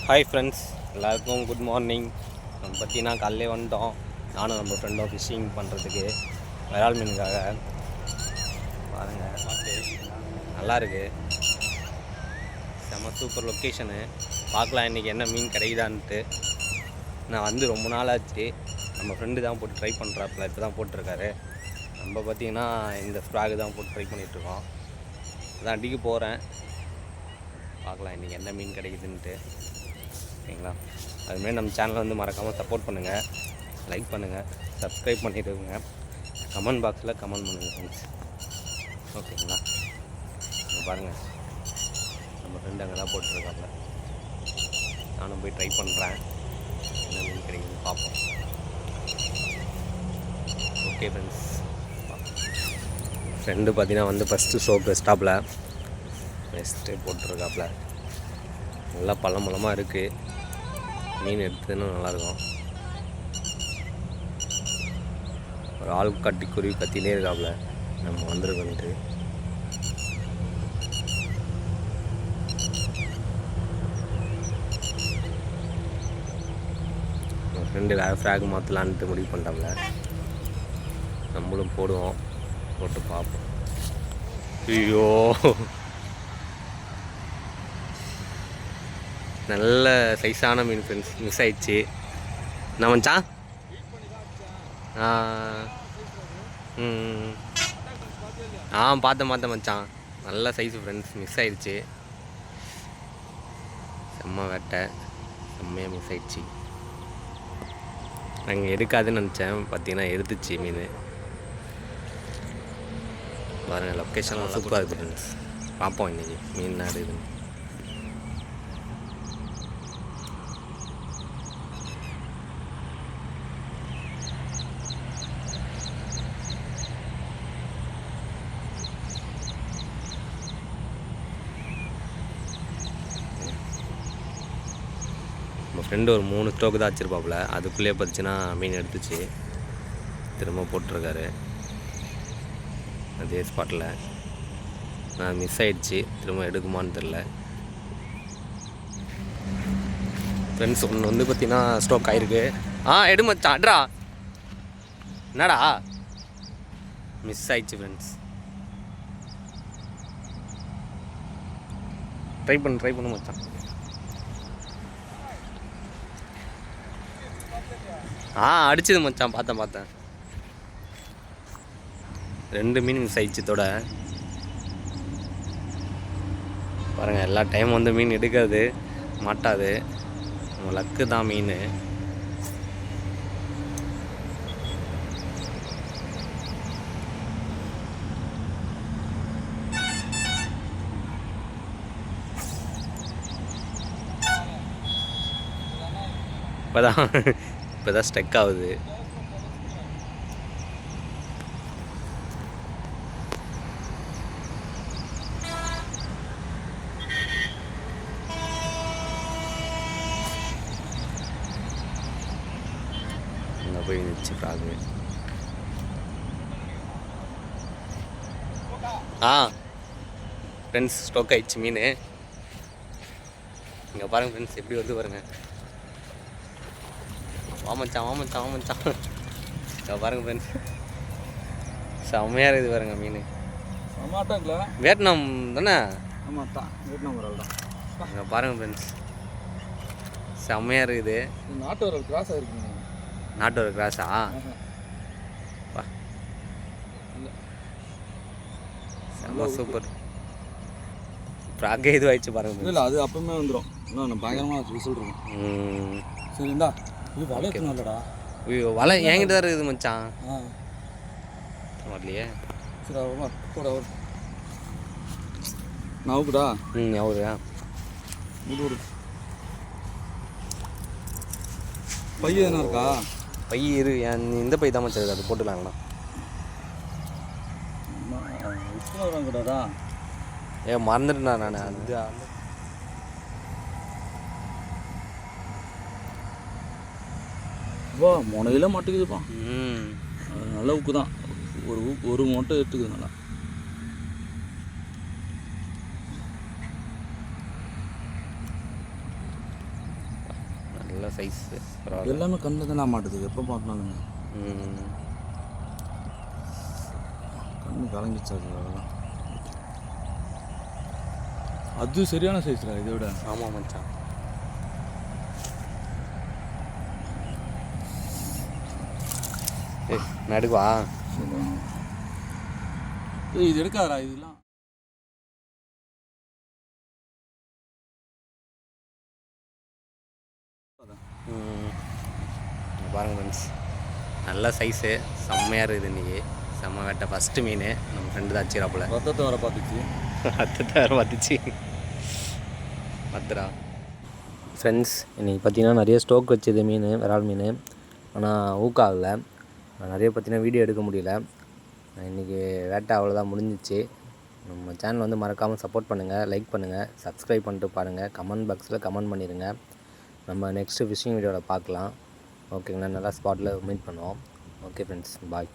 Hi friends, எல்லாருக்கும் good morning. நம்ம பார்த்தீங்கன்னா காலையிலே வந்துட்டோம். நானும் நம்ம ஃப்ரெண்டும் ஃபிஷ்ஷிங் பண்ணுறதுக்கு விரால் மீனுக்காக. பாருங்கள், நல்லா இருக்குது. செம்ம சூப்பர் லொக்கேஷனு. பார்க்கலாம் இன்றைக்கி என்ன மீன் கிடைக்குதான்ட்டு. நான் வந்து ரொம்ப நாள் ஆச்சு. நம்ம ஃப்ரெண்டு தான் போட்டு ட்ரை பண்ணுறாப்புல, இப்போ தான் போட்டிருக்காரு. நம்ம பார்த்திங்கன்னா இந்த ஃப்ராகு தான் போட்டு ட்ரை பண்ணிகிட்ருக்கோம். அதான் அடிக்க போகிறேன். பார்க்கலாம் இன்றைக்கி என்ன மீன் கிடைக்குதுன்ட்டு. ஓகேங்களா? அதுமாரி நம்ம சேனலை வந்து மறக்காமல் சப்போர்ட் பண்ணுங்கள், லைக் பண்ணுங்கள், சப்ஸ்கிரைப் பண்ணிவிடுங்க, கமெண்ட் பாக்ஸில் கமெண்ட் பண்ணுங்கள் ஃப்ரெண்ட்ஸ். ஓகேங்களா? இங்கே பாருங்கள், நம்ம ஃப்ரெண்டு அங்கே தான் போட்டுருக்காங்க. நானும் போய் ட்ரை பண்ணுறேன், என்ன மீன் கிடைக்குதுன்னு பார்ப்போம். ஓகே ஃப்ரெண்ட்ஸ், ஃப்ரெண்டு பார்த்தீங்கன்னா வந்து ஃபஸ்ட்டு ஷோக்கு ஸ்டாப்பில் பெஸ்ட்டு போட்டுருக்காப்புல. நல்லா பழமளமாக இருக்குது. மீன் எடுத்ததுன்னு நல்லாயிருக்கும். ஒரு ஆள் கட்டி குருவி கத்திலே இருக்காப்புல நம்ம வந்துருக்கோன்ட்டு. என் ஃப்ரெண்டு வேறு ஃப்ராக் மாற்றலான்ட்டு முடிவு பண்ணிட்டாப்புல. நம்மளும் போடுவோம், போட்டு பார்ப்போம். ஐயோ, நல்ல சைஸான மீன் ஃப்ரெண்ட்ஸ், மிஸ் ஆயிடுச்சு. என்ன மச்சான்? பார்த்தேன் மச்சான். நல்ல சைஸு ஃப்ரெண்ட்ஸ், மிஸ் ஆயிடுச்சு. செம்ம வேட்டை, செம்மையாக மிஸ் ஆயிடுச்சு. நாங்கள் எடுக்காதுன்னு நினச்சேன், பார்த்தீங்கன்னா எடுத்துச்சு மீன். பாருங்கள், லொக்கேஷன்லாம் சூப்பராக இருக்குது ஃப்ரெண்ட்ஸ். பார்ப்போம் இன்றைக்கி மீன் என்ன எடுக்குதுன்னு. நம்ம ஃப்ரெண்டு ஒரு 3 ஸ்டோக்கு தான் வச்சுருப்பாப்புல. அதுக்குள்ளேயே பார்த்துச்சுன்னா மீன் எடுத்துச்சு. திரும்ப போட்டிருக்காரு அதே ஸ்பாட்டில். நான் மிஸ் ஆகிடுச்சு, திரும்ப எடுக்குமான்னு தெரில ஃப்ரெண்ட்ஸ். ஒன்று வந்து பார்த்திங்கன்னா ஸ்டோக் ஆகிருக்கு. எடு மச்சான், அட்ரா. என்னடா மிஸ் ஆயிடுச்சு ஃப்ரெண்ட்ஸ். ட்ரை பண்ணு மச்சான். அடிச்சது மச்சான், பார்த்தேன். 2 மீன் மிஸ் ஆயிடுச்சதோட. பாருங்கள், எல்லா டைம் வந்து மீன் எடுக்காது, மாட்டாது. நம்ம லக்கு தான் மீன். இப்போதான் ஸ்டக் ஆகுது. அங்கே போய் நிச்சு ஃப்ராகு. ஃப்ரெண்ட்ஸ், ஸ்டோக் ஆயிடுச்சு மீன். இங்கே பாருங்கள் ஃப்ரெண்ட்ஸ், எப்படி வந்து பாருங்கள். வாமச்சான். இங்கே பாருங்கள் ஃப்ரெண்ட்ஸ், செம்மையாக இருக்குது பாருங்கள் மீன். வியட்நாம் தானே? வியட்நாம் தான். இங்கே பாருங்கள் ஃப்ரெண்ட்ஸ், செம்மையாக இருக்குது. நாட்டோட கிராஸாக இருக்குங்க. நாட்டோட கிராஸா? செம்ம சூப்பர். ஃப்ராகே இது ஆயிடுச்சு பாருங்கள். இல்லை, அது அப்பவுமே வந்துடும். இன்னும் பயங்கரமாக சொல்கிறேன். சரி, இந்தா. இது வலை இல்லைடா. ஐயோ, வலை என்கிட்ட தான் இருக்குது மச்சான். வரலையே. சரி, போட நவுக்குடா. அவருயா விடு. பைய என்ன இருக்கா? பை இரு, இந்த பை தான் மச்சான், அது போட்டுக்கலாங்களா? கூடாதா? மறந்துட்டேண்ணா நான். அது முனையில மாட்டுக்குதுப்பா. நல்ல உப்பு தான். ஒரு மூட்டை எடுத்துக்குது நல்லா. நல்ல சைஸ் எல்லாமே கண்ணு தானே மாட்டுது, எப்போ பார்க்கலாம்ங்க. கண்ணு கலங்கிச்சாது அவ்வளோதான். அது சரியான சைஸ்ரா இதை விட. ஆமாம் மச்சான். நான் எடுக்குவா? இது எடுக்காதரா இதெல்லாம். பாருங்க ஃப்ரெண்ட்ஸ், நல்ல சைஸு, செம்மையாக இருக்குது இன்றைக்கி. செம்ம வேட்டை. ஃபஸ்ட்டு மீன் நம்ம ஃப்ரெண்டு தான் வச்சுக்கிறாப்புல. ரத்தத்தை வர பார்த்துச்சு. ரத்தத்தை வேறு பார்த்துச்சு. பத்திரா ஃப்ரெண்ட்ஸ், இன்றைக்கி பார்த்தீங்கன்னா நிறைய ஸ்டோக் வச்சது மீன், விரால் மீன். ஆனால் ஊக்காகலை. நான் நிறைய பார்த்தீங்கன்னா வீடியோ எடுக்க முடியல. இன்றைக்கி வேட்டை அவ்வளோதான், முடிஞ்சிச்சு. நம்ம சேனல் வந்து மறக்காமல் சப்போர்ட் பண்ணுங்கள், லைக் பண்ணுங்கள், சப்ஸ்கிரைப் பண்ணிட்டு பாருங்கள். கமெண்ட் பாக்ஸில் கமெண்ட் பண்ணிடுங்க. நம்ம நெக்ஸ்ட்டு ஃபிஷிங் வீடியோவில் பார்க்கலாம். ஓகேங்களா? நல்லா ஸ்பாட்டில் மீட் பண்ணுவோம். ஓகே ஃப்ரெண்ட்ஸ், பாய்.